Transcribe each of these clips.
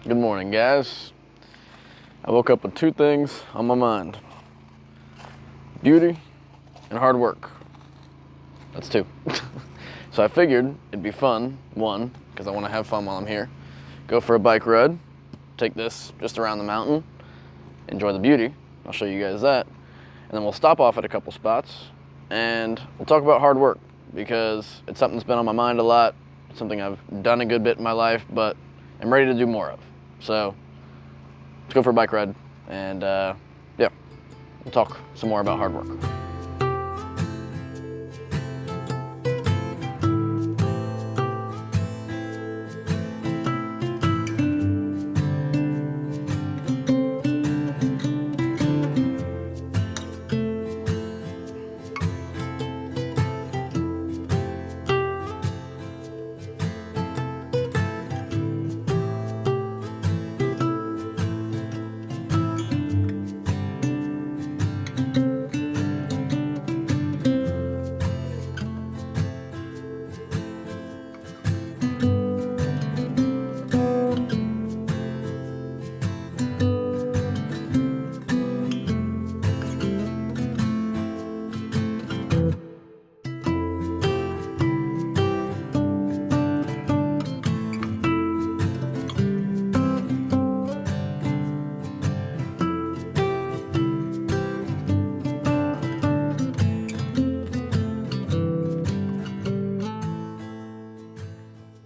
Good morning, guys. I woke up with two things on my mind: beauty and hard work. That's two. So I figured it'd be fun, one, because I want to have fun while I'm here, go for a bike ride, take this just around the mountain, enjoy the beauty. I'll show you guys that. And then we'll stop off at a couple spots and we'll talk about hard work, because it's something that's been on my mind a lot. It's something I've done a good bit in my life, but I'm ready to do more of. So let's go for a bike ride and yeah, we'll talk some more about hard work.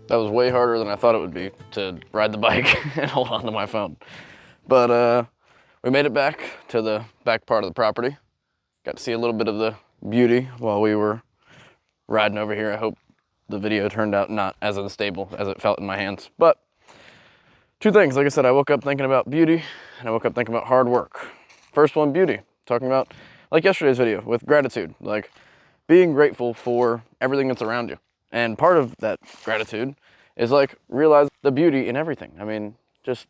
That was way harder than I thought it would be to ride the bike and hold on to my phone. But we made it back to the back part of the property. Got to see a little bit of the beauty while we were riding over here. I hope the video turned out not as unstable as it felt in my hands. But two things, like I said, I woke up thinking about beauty and I woke up thinking about hard work. First one, beauty. Talking about, like yesterday's video, with gratitude, like being grateful for everything that's around you. And part of that gratitude is like realize the beauty in everything. I mean, just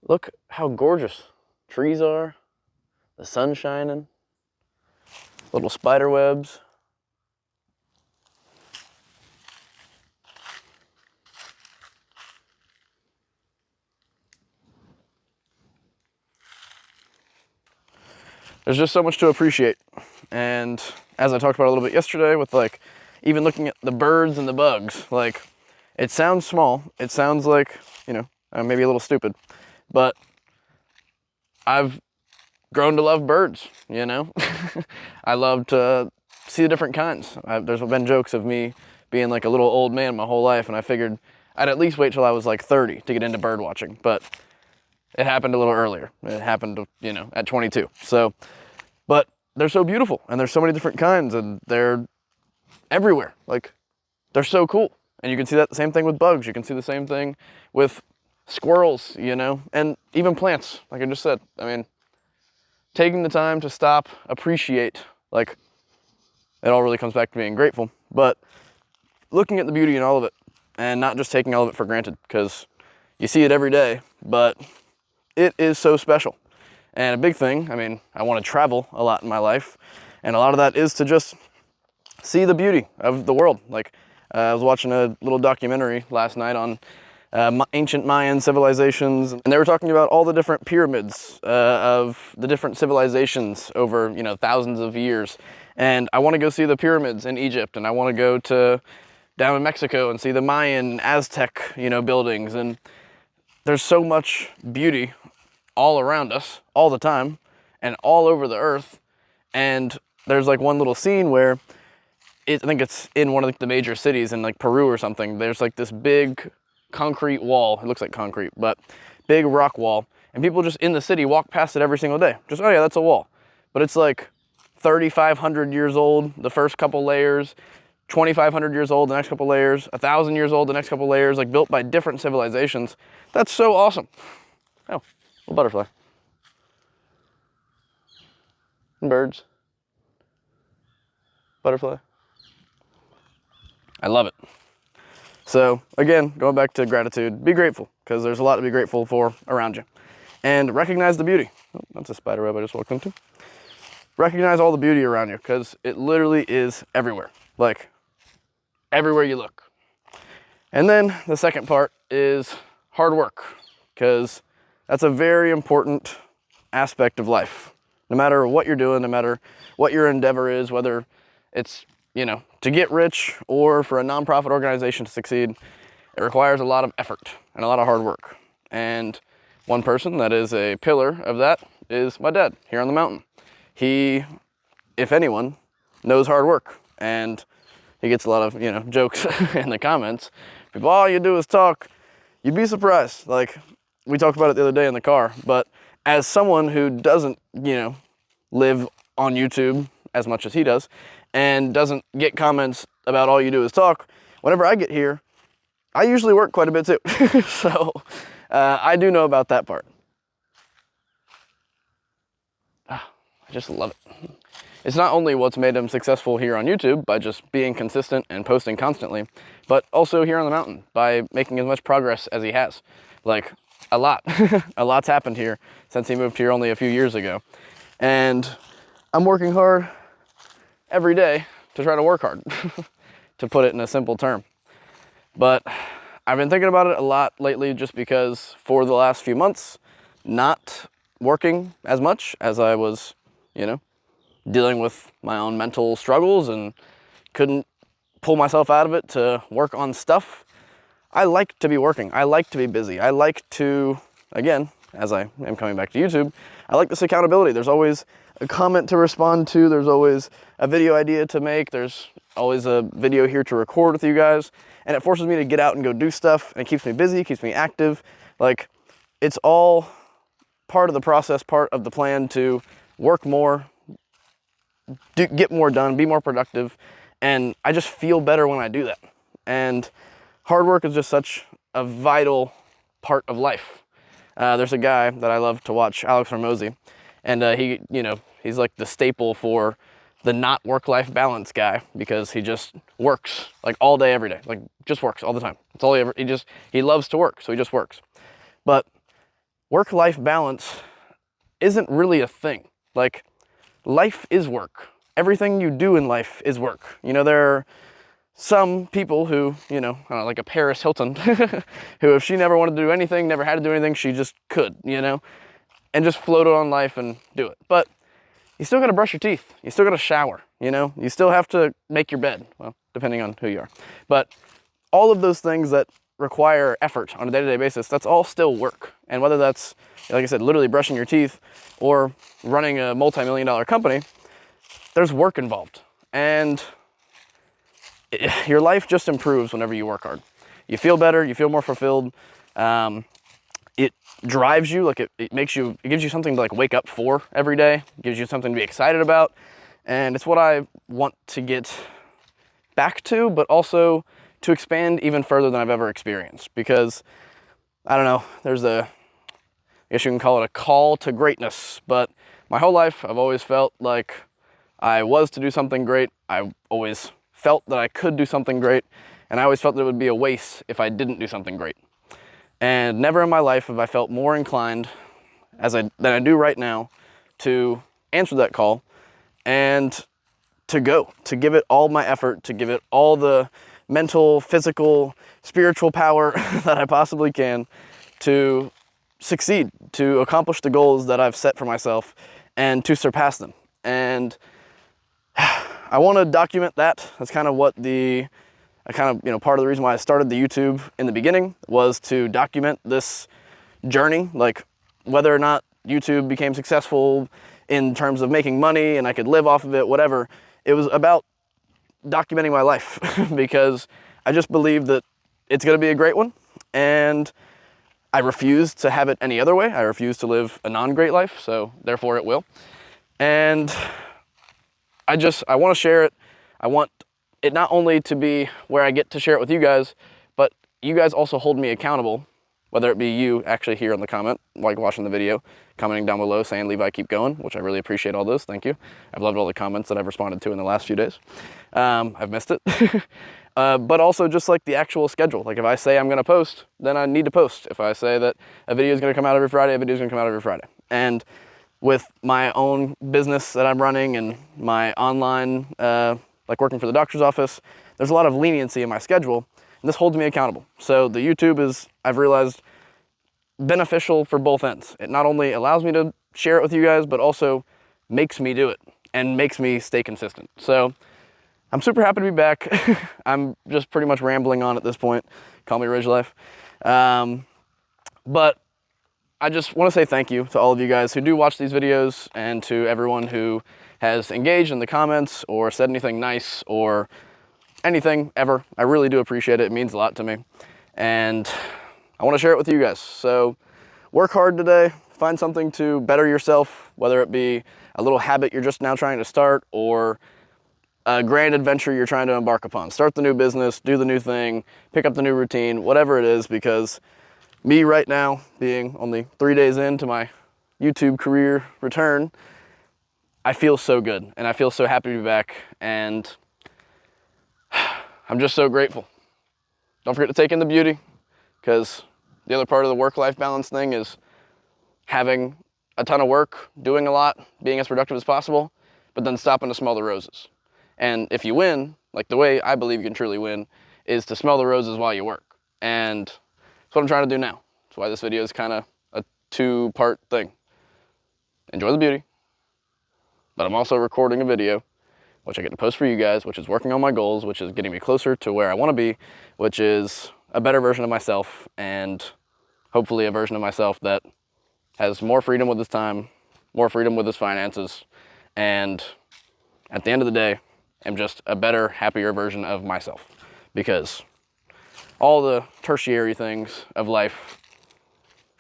look how gorgeous trees are, the sun shining, little spider webs. There's just so much to appreciate. And as I talked about a little bit yesterday with like even looking at the birds and the bugs, like it sounds small. It sounds like, you know, maybe a little stupid, but I've grown to love birds, you know? I love to see the different kinds. There's been jokes of me being like a little old man my whole life, and I figured I'd at least wait till I was like 30 to get into bird watching, but it happened a little earlier. It happened, you know, at 22. So, but they're so beautiful, and there's so many different kinds, and they're everywhere. Like, they're so cool. And you can see that the same thing with bugs. You can see the same thing with squirrels, you know, and even plants, like I just said. I mean, taking the time to stop, appreciate, like, it all really comes back to being grateful, but looking at the beauty in all of it and not just taking all of it for granted, because you see it every day, but it is so special. And a big thing, I mean, I want to travel a lot in my life, and a lot of that is to just see the beauty of the world. Like, I was watching a little documentary last night on ancient Mayan civilizations, and they were talking about all the different pyramids of the different civilizations over, you know, thousands of years. And I want to go see the pyramids in Egypt, and I want to go to down in Mexico and see the Mayan, Aztec, you know, buildings. And there's so much beauty all around us all the time and all over the earth. And there's like one little scene where I think it's in one of the major cities in like Peru or something. There's like this big concrete wall. It looks like concrete, but big rock wall. And people just in the city walk past it every single day. Just, oh yeah, that's a wall. But it's like 3,500 years old, the first couple layers, 2,500 years old, the next couple layers, 1,000 years old, the next couple layers, like built by different civilizations. That's so awesome. Oh, little butterfly. And birds. Butterfly. I love it. So again, going back to gratitude, be grateful, because there's a lot to be grateful for around you. And recognize the beauty. Oh, that's a spider web I just walked into. Recognize all the beauty around you, because it literally is everywhere. Like, everywhere you look. And then the second part is hard work. because that's a very important aspect of life. No matter what you're doing, no matter what your endeavor is, whether it's, you know, to get rich or for a nonprofit organization to succeed, it requires a lot of effort and a lot of hard work. And one person that is a pillar of that is my dad here on the mountain. He, if anyone, knows hard work, and he gets a lot of, you know, jokes in the comments. People, all you do is talk. You'd be surprised. Like, we talked about it the other day in the car, but as someone who doesn't, you know, live on YouTube as much as he does, and doesn't get comments about all you do is talk, whenever I get here, I usually work quite a bit too. So I do know about that part. I just love it. It's not only what's made him successful here on YouTube by just being consistent and posting constantly, but also here on the mountain by making as much progress as he has. Like, a lot. A lot's happened here since he moved here only a few years ago. And I'm working hard every day to try to work hard, to put it in a simple term. But I've been thinking about it a lot lately just because for the last few months, not working as much as I was, you know, dealing with my own mental struggles and couldn't pull myself out of it to work on stuff. I like to be working. I like to be busy. I like to, again, as I am coming back to YouTube, I like this accountability. There's always a comment to respond to. There's always a video idea to make. There's always a video here to record with you guys. And it forces me to get out and go do stuff. And it keeps me busy, keeps me active. Like, it's all part of the process, part of the plan to work more, get more done, be more productive, and I just feel better when I do that. And hard work is just such a vital part of life. There's a guy that I love to watch, Alex Hormozy, and he, you know, he's like the staple for the not work-life balance guy, because he just works like all day, every day, like just works all the time. That's all he loves to work, so he just works. But work-life balance isn't really a thing. Like, life is work. Everything you do in life is work. You know, there are some people who, you know, I don't know, like a Paris Hilton, who if she never wanted to do anything, never had to do anything, she just could, you know, and just floated on life and do it. But you still gotta brush your teeth. You still gotta shower, you know, you still have to make your bed, well, depending on who you are. But all of those things that require effort on a day-to-day basis, that's all still work. And whether that's, like I said, literally brushing your teeth or running a multi-million-dollar company, there's work involved. And your life just improves whenever you work hard. You feel better, you feel more fulfilled. It drives you, like it gives you something to like wake up for every day. It gives you something to be excited about. And it's what I want to get back to, but also to expand even further than I've ever experienced. Because, I don't know, there's I guess you can call it a call to greatness, but my whole life I've always felt like I was to do something great. I always felt that I could do something great, and I always felt that it would be a waste if I didn't do something great. And never in my life have I felt more inclined than I do right now to answer that call and to give it all my effort, to give it all the mental, physical, spiritual power that I possibly can to succeed, to accomplish the goals that I've set for myself and to surpass them. And I want to document that. That's kind of what part of the reason why I started the YouTube in the beginning was to document this journey, like whether or not YouTube became successful in terms of making money and I could live off of it, whatever. It was about documenting my life because I just believe that it's going to be a great one, and I refuse to have it any other way. I refuse to live a non-great life, so therefore it will. And I want to share it. I want it not only to be where I get to share it with you guys, but you guys also hold me accountable, whether it be you actually here in the comment, like watching the video, commenting down below saying, Levi, keep going, which I really appreciate all those. Thank you. I've loved all the comments that I've responded to in the last few days. I've missed it. But also just like the actual schedule. Like if I say I'm going to post, then I need to post. If I say that a video is going to come out every Friday, a video is going to come out every Friday. And with my own business that I'm running and my online, like working for the doctor's office, there's a lot of leniency in my schedule, and this holds me accountable. So the YouTube is, I've realized, beneficial for both ends. It not only allows me to share it with you guys, but also makes me do it and makes me stay consistent. So I'm super happy to be back. I'm just pretty much rambling on at this point. Call me Ridge Life. But I just want to say thank you to all of you guys who do watch these videos, and to everyone who has engaged in the comments or said anything nice or anything ever. I really do appreciate it. It means a lot to me. And I want to share it with you guys. So work hard today. Find something to better yourself, whether it be a little habit you're just now trying to start or a grand adventure you're trying to embark upon. Start the new business, do the new thing, pick up the new routine, whatever it is, because me right now, being only 3 days into my YouTube career return, I feel so good and I feel so happy to be back, and I'm just so grateful. Don't forget to take in the beauty, because the other part of the work-life balance thing is having a ton of work, doing a lot, being as productive as possible, but then stopping to smell the roses. And if you win, like the way I believe you can truly win, is to smell the roses while you work. And that's what I'm trying to do now. That's why this video is kind of a two-part thing. Enjoy the beauty, but I'm also recording a video, which I get to post for you guys, which is working on my goals, which is getting me closer to where I want to be, which is a better version of myself, and hopefully a version of myself that has more freedom with his time, more freedom with his finances, and at the end of the day, am just a better, happier version of myself. Because all the tertiary things of life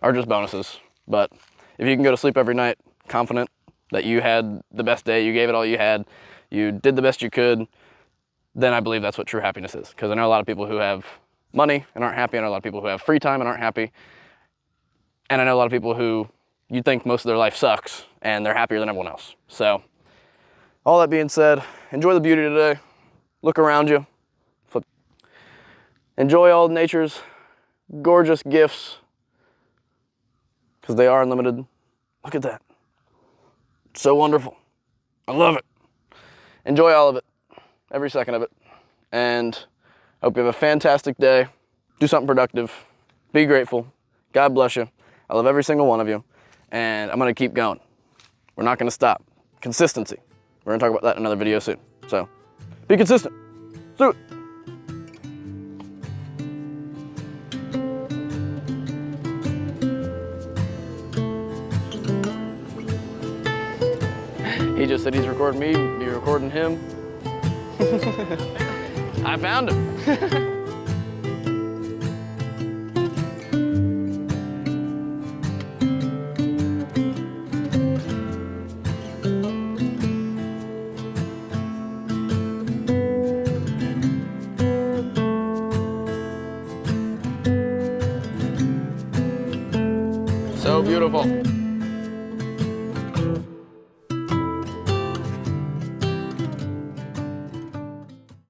are just bonuses. But if you can go to sleep every night confident that you had the best day, you gave it all you had, you did the best you could, then I believe that's what true happiness is. Because I know a lot of people who have money and aren't happy. I know a lot of people who have free time and aren't happy. And I know a lot of people who you think most of their life sucks and they're happier than everyone else. So all that being said, enjoy the beauty today. Look around you. Enjoy all nature's gorgeous gifts, because they are unlimited. Look at that. It's so wonderful. I love it. Enjoy all of it, every second of it. And I hope you have a fantastic day. Do something productive. Be grateful. God bless you. I love every single one of you. And I'm going to keep going. We're not going to stop. Consistency. We're going to talk about that in another video soon. So be consistent. Do it. He just said he's recording me recording him. I found him. So beautiful.